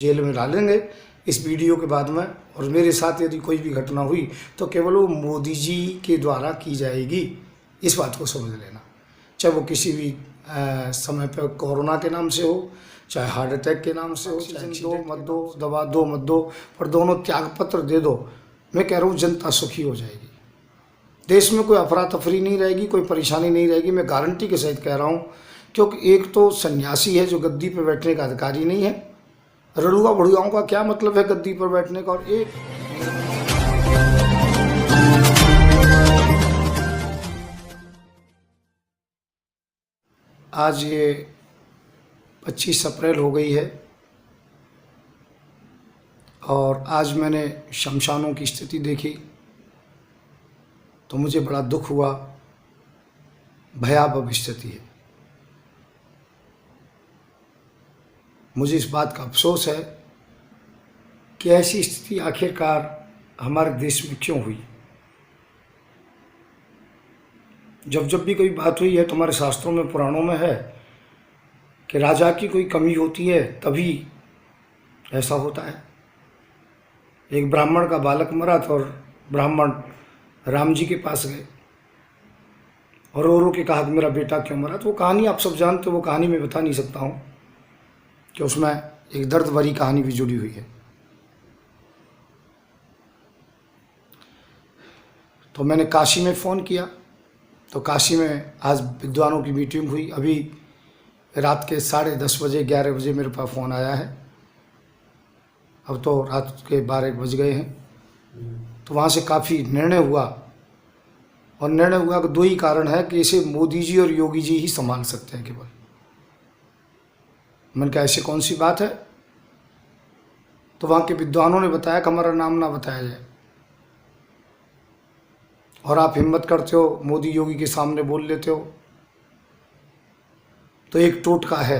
Jail में डालेंगे इस वीडियो के बाद में। और मेरे साथ यदि कोई भी घटना हुई तो केवल वो मोदी जी के द्वारा की जाएगी, इस बात को समझ लेना। चाहे वो किसी भी समय पर कोरोना के नाम से हो, चाहे हार्ट अटैक के नाम से हो, चाहे दो मत दो, दवा दो मत दो, पर दोनों त्यागपत्र दे दो। मैं कह रहा हूँ जनता सुखी हो जाएगी, देश में कोई अफरा तफरी नहीं रहेगी, कोई परेशानी नहीं रहेगी। मैं गारंटी के सहित कह रहा हूँ, क्योंकि एक तो सन्यासी है जो गद्दी पर बैठने का अधिकारी नहीं है। रड़ुआ भड़ुआओं का क्या मतलब है गद्दी पर बैठने का। और एक आज ये 25 अप्रैल हो गई है और आज मैंने शमशानों की स्थिति देखी तो मुझे बड़ा दुख हुआ। भयावह स्थिति है। मुझे इस बात का अफसोस है कि ऐसी स्थिति आखिरकार हमारे देश में क्यों हुई। जब जब भी कोई बात हुई है तो हमारे शास्त्रों में, पुराणों में है कि राजा की कोई कमी होती है तभी ऐसा होता है। एक ब्राह्मण का बालक मरा था और ब्राह्मण राम जी के पास गए और रो के कहा कि मेरा बेटा क्यों मरा। तो वो कहानी आप सब जानते हो, वो कहानी मैं बता नहीं सकता हूँ कि उसमें एक दर्द भरी कहानी भी जुड़ी हुई है। तो मैंने काशी में फ़ोन किया तो काशी में आज विद्वानों की मीटिंग हुई। अभी रात के 10:30 बजे 11 बजे मेरे पास फ़ोन आया है। अब तो रात के 12 बज गए हैं। तो वहाँ से काफ़ी निर्णय हुआ और निर्णय हुआ कि दो ही कारण है कि इसे मोदी जी और योगी जी ही संभाल सकते हैं केवल। मैंने कहा ऐसी कौन सी बात है। तो वहाँ के विद्वानों ने बताया कि हमारा नाम ना बताया जाए और आप हिम्मत करते हो मोदी योगी के सामने बोल लेते हो तो एक टोटका है,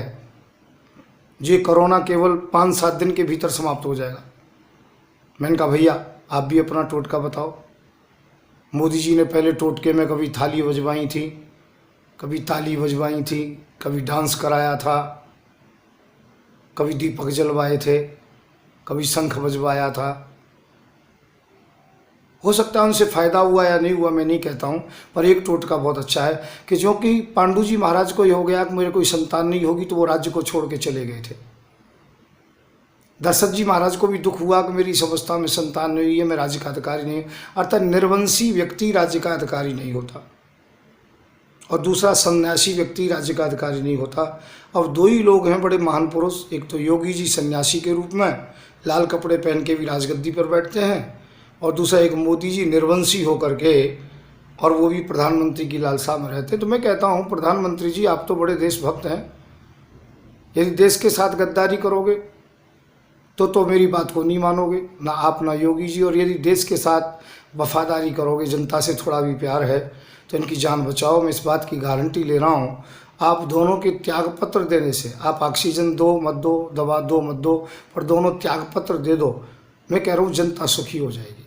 ये कोरोना केवल 5-7 दिन के भीतर समाप्त हो जाएगा। मैंने कहा भैया आप भी अपना टोटका बताओ। मोदी जी ने पहले टोटके में कभी थाली बजवाई थी, कभी ताली बजवाई थी, कभी डांस कराया था, कभी दीपक जलवाए थे, कभी शंख बजवाया था। हो सकता है उनसे फ़ायदा हुआ या नहीं हुआ, मैं नहीं कहता हूँ, पर एक टोटका बहुत अच्छा है कि जो कि पांडु जी महाराज को ही हो गया कि मेरे कोई संतान नहीं होगी तो वो राज्य को छोड़ के चले गए थे। दशरथ जी महाराज को भी दुख हुआ कि मेरी इस अवस्था में संतान नहीं हुई है, मैं राज्य का अधिकारी नहीं हूँ। अर्थात निर्वंशी व्यक्ति राज्य का अधिकारी नहीं होता और दूसरा सन्यासी व्यक्ति राज्य का अधिकारी नहीं होता। अब दो ही लोग हैं बड़े महान पुरुष, एक तो योगी जी सन्यासी के रूप में लाल कपड़े पहन के भी राजगद्दी पर बैठते हैं और दूसरा एक मोदी जी निर्वंशी होकर के, और वो भी प्रधानमंत्री की लालसा में रहते। तो मैं कहता हूँ प्रधानमंत्री जी आप तो बड़े देशभक्त हैं, यदि देश के साथ गद्दारी करोगे तो मेरी बात को नहीं मानोगे, ना आप ना योगी जी। और यदि देश के साथ वफादारी करोगे, जनता से थोड़ा भी प्यार है तो इनकी जान बचाओ। मैं इस बात की गारंटी ले रहा हूँ, आप दोनों के त्यागपत्र देने से, आप ऑक्सीजन दो मत दो, दवा दो मत दो, पर दोनों त्यागपत्र दे दो। मैं कह रहा हूँ जनता सुखी हो जाएगी,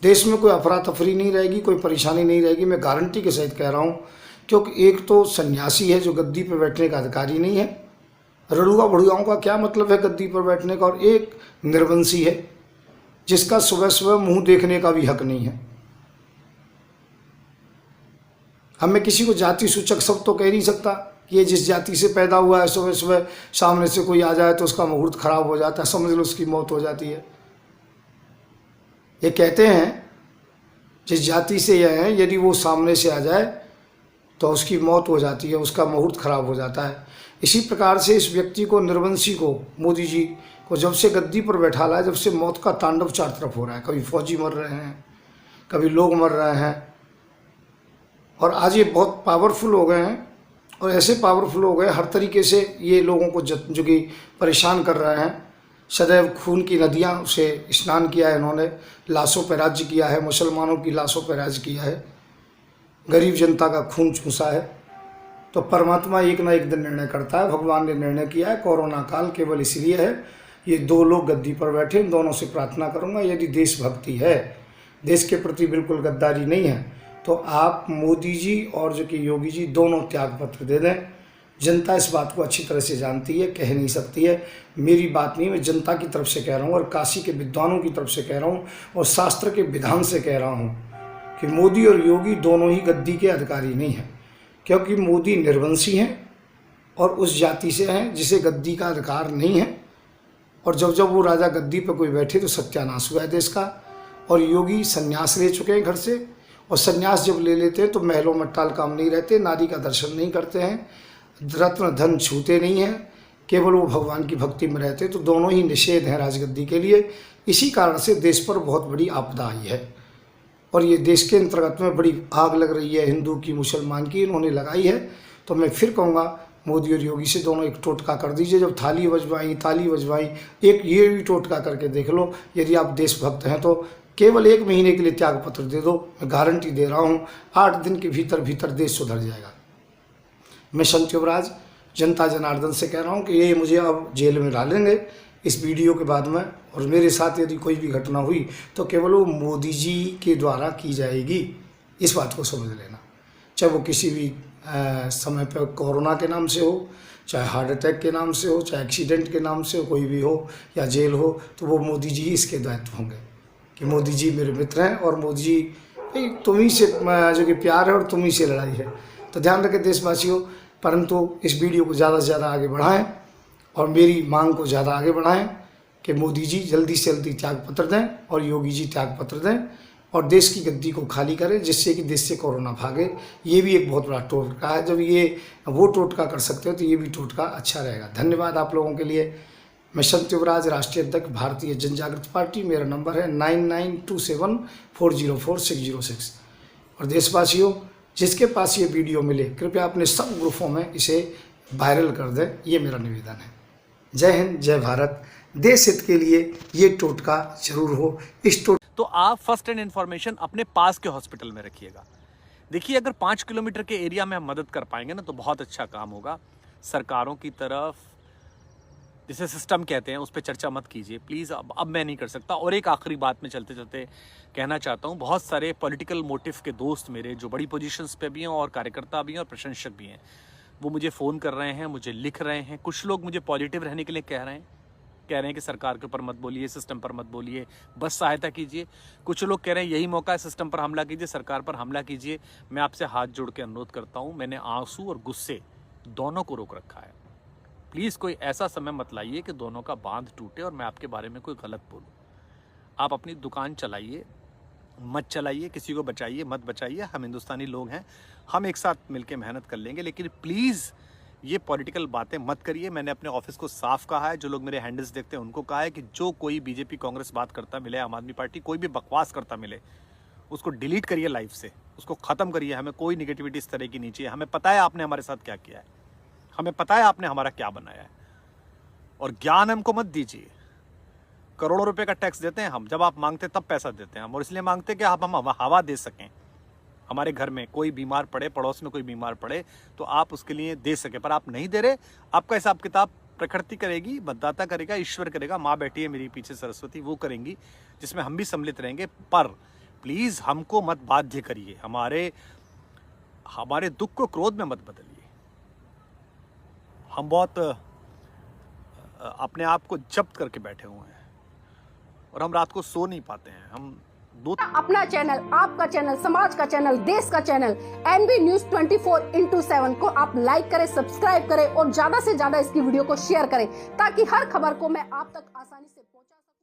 देश में कोई अफरा तफरी नहीं रहेगी, कोई परेशानी नहीं रहेगी। मैं गारंटी के सहित कह रहा हूँ, क्योंकि एक तो सन्यासी है जो गद्दी पर बैठने का अधिकारी नहीं है। रड़ुआ भड़ुआओं का क्या मतलब है गद्दी पर बैठने का। और एक निर्वंशी है जिसका सुबह सुबह मुंह देखने का भी हक नहीं है। अब मैं किसी को जाति सूचक शब्द तो कह नहीं सकता कि ये जिस जाति से पैदा हुआ है, सुबह सुबह सामने से कोई आ जाए तो उसका मुहूर्त खराब हो जाता है, समझ लो उसकी मौत हो जाती है। ये कहते हैं जिस जाति से यह है, यदि वो सामने से आ जाए तो उसकी मौत हो जाती है, उसका मुहूर्त खराब हो जाता है। इसी प्रकार से इस व्यक्ति को, निर्वंशी को, मोदी जी को जब से गद्दी पर बैठा ला है, जब से मौत का तांडव चार तरफ हो रहा है। कभी फौजी मर रहे हैं, कभी लोग मर रहे हैं, और आज ये बहुत पावरफुल हो गए हैं और ऐसे पावरफुल हो गए हर तरीके से ये लोगों को जो कि परेशान कर रहे हैं। सदैव खून की नदियाँ से स्नान किया है इन्होंने, लाशों पर राज्य किया है, मुसलमानों की लाशों पर राज्य किया है, गरीब जनता का खून चूसा है। तो परमात्मा एक ना एक दिन निर्णय करता है। भगवान ने निर्णय किया है, कोरोना काल केवल इसलिए है ये दो लोग गद्दी पर बैठे। इन दोनों से प्रार्थना करूंगा, यदि देशभक्ति है, देश के प्रति बिल्कुल गद्दारी नहीं है, तो आप मोदी जी और जो कि योगी जी दोनों त्यागपत्र दे दें। जनता इस बात को अच्छी तरह से जानती है, कह नहीं सकती है। मेरी बात नहीं, मैं जनता की तरफ से कह रहा हूँ और काशी के विद्वानों की तरफ से कह रहा हूँ और शास्त्र के विधान से कह रहा हूँ कि मोदी और योगी दोनों ही गद्दी के अधिकारी नहीं हैं, क्योंकि मोदी निर्वंशी हैं और उस जाति से हैं जिसे गद्दी का अधिकार नहीं है। और जब जब वो राजा गद्दी पर कोई बैठे तो सत्यानाश हुआ है देश का। और योगी संन्यास ले चुके हैं घर से, और संन्यास जब ले लेते हैं तो महलों में टाल काम नहीं रहते, नारी का दर्शन नहीं करते हैं, रत्न धन छूते नहीं हैं, केवल वो भगवान की भक्ति में रहते। तो दोनों ही निषेध हैं राजगद्दी के लिए। इसी कारण से देश पर बहुत बड़ी आपदा आई है और ये देश के अंतर्गत में बड़ी आग लग रही है, हिंदू की मुसलमान की, इन्होंने लगाई है। तो मैं फिर कहूँगा मोदी और योगी से दोनों एक टोटका कर दीजिए। जब थाली बजवाई, ताली बजवाई, एक ये भी टोटका करके देख लो। यदि आप देशभक्त हैं तो केवल 1 महीने के लिए त्याग पत्र दे दो, मैं गारंटी दे रहा हूँ 8 दिन के भीतर भीतर देश सुधर जाएगा। मैं संत युवराज जनता जनार्दन से कह रहा हूँ कि ये मुझे अब जेल में डालेंगे इस वीडियो के बाद में, और मेरे साथ यदि कोई भी घटना हुई तो केवल वो मोदी जी के द्वारा की जाएगी, इस बात को समझ लेना। चाहे वो किसी भी समय पर कोरोना के नाम से हो, चाहे हार्ट अटैक के नाम से हो, चाहे एक्सीडेंट के नाम से हो, कोई भी हो या जेल हो, तो वो मोदी जी ही इसके दायित्व होंगे कि मोदी जी मेरे मित्र हैं और मोदी जी भाई तुम ही से जो कि प्यार है और तुम ही से लड़ाई है। तो ध्यान रखें देशवासियों, परंतु इस वीडियो को ज़्यादा से ज़्यादा आगे बढ़ाएं और मेरी मांग को ज़्यादा आगे बढ़ाएं कि मोदी जी जल्दी से जल्दी त्यागपत्र दें और योगी जी त्यागपत्र दें और देश की गद्दी को खाली करें, जिससे कि देश से कोरोना भागे। ये भी एक बहुत बड़ा टोटका है। जब ये वो टोटका कर सकते हो तो ये भी टोटका अच्छा रहेगा। धन्यवाद आप लोगों के लिए। मैं संत युवराज, राष्ट्रीय अध्यक्ष भारतीय जनजागृति पार्टी। मेरा नंबर है 9927404606। और देशवासियों, जिसके पास ये वीडियो मिले कृपया अपने सब ग्रुपों में इसे वायरल कर दें, ये मेरा निवेदन है। जय हिंद, जय भारत। देश हित के लिए ये टोटका जरूर हो। इस तो आप फर्स्ट एंड इन्फॉर्मेशन अपने पास के हॉस्पिटल में रखिएगा। देखिए, अगर 5 किलोमीटर के एरिया में हम मदद कर पाएंगे ना तो बहुत अच्छा काम होगा। सरकारों की तरफ जिसे सिस्टम कहते हैं उस पर चर्चा मत कीजिए प्लीज़। अब मैं नहीं कर सकता। और एक आखिरी बात में चलते चलते कहना चाहता हूँ, बहुत सारे पॉलिटिकल मोटिव के दोस्त मेरे जो बड़ी पोजीशंस पे भी हैं और कार्यकर्ता भी हैं और प्रशंसक भी हैं, वो मुझे फ़ोन कर रहे हैं, मुझे लिख रहे हैं। कुछ लोग मुझे पॉजिटिव रहने के लिए कह रहे हैं कि सरकार के ऊपर मत बोलिए, सिस्टम पर मत बोलिए, बस सहायता कीजिए। कुछ लोग कह रहे हैं यही मौका है, सिस्टम पर हमला कीजिए, सरकार पर हमला कीजिए। मैं आपसे हाथ जोड़ के अनुरोध करता हूं, मैंने आंसू और गुस्से दोनों को रोक रखा है। प्लीज़ कोई ऐसा समय मत लाइए कि दोनों का बांध टूटे और मैं आपके बारे में कोई गलत बोलूँ। आप अपनी दुकान चलाइए, मत चलाइए, किसी को बचाइए मत बचाइए। हम हिंदुस्तानी लोग हैं, हम एक साथ मिलकर मेहनत कर लेंगे, लेकिन प्लीज़ ये पॉलिटिकल बातें मत करिए। मैंने अपने ऑफिस को साफ कहा है, जो लोग मेरे हैंडल्स देखते हैं उनको कहा है कि जो कोई बीजेपी कांग्रेस बात करता मिले, आम आदमी पार्टी कोई भी बकवास करता मिले, उसको डिलीट करिए लाइफ से, उसको ख़त्म करिए। हमें कोई निगेटिविटी इस तरह की नहीं चाहिए। हमें पता है आपने हमारे साथ क्या किया है, हमें पता है आपने हमारा क्या बनाया है। और ज्ञान हमको मत दीजिए। करोड़ों रुपए का टैक्स देते हैं हम, जब आप मांगते तब पैसा देते हैं हम, और इसलिए मांगते कि आप हम हवा दे सकें। हमारे घर में कोई बीमार पड़े, पड़ोस में कोई बीमार पड़े तो आप उसके लिए दे सके, पर आप नहीं दे रहे। आपका हिसाब किताब प्रकृति करेगी, मतदाता करेगा, ईश्वर करेगा, माँ बैठी है मेरी पीछे सरस्वती, वो करेंगी, जिसमें हम भी सम्मिलित रहेंगे। पर प्लीज़ हमको मत बाध्य करिए, हमारे दुख को क्रोध में मत बदलिए। हम बहुत अपने आप को जब्त करके बैठे हुए हैं और हम रात को सो नहीं पाते हैं। हम अपना चैनल, आपका चैनल, समाज का चैनल, देश का चैनल NB News 24/7 को आप लाइक करें, सब्सक्राइब करें और ज्यादा से ज्यादा इसकी वीडियो को शेयर करें, ताकि हर खबर को मैं आप तक आसानी से पहुंचा सकूं।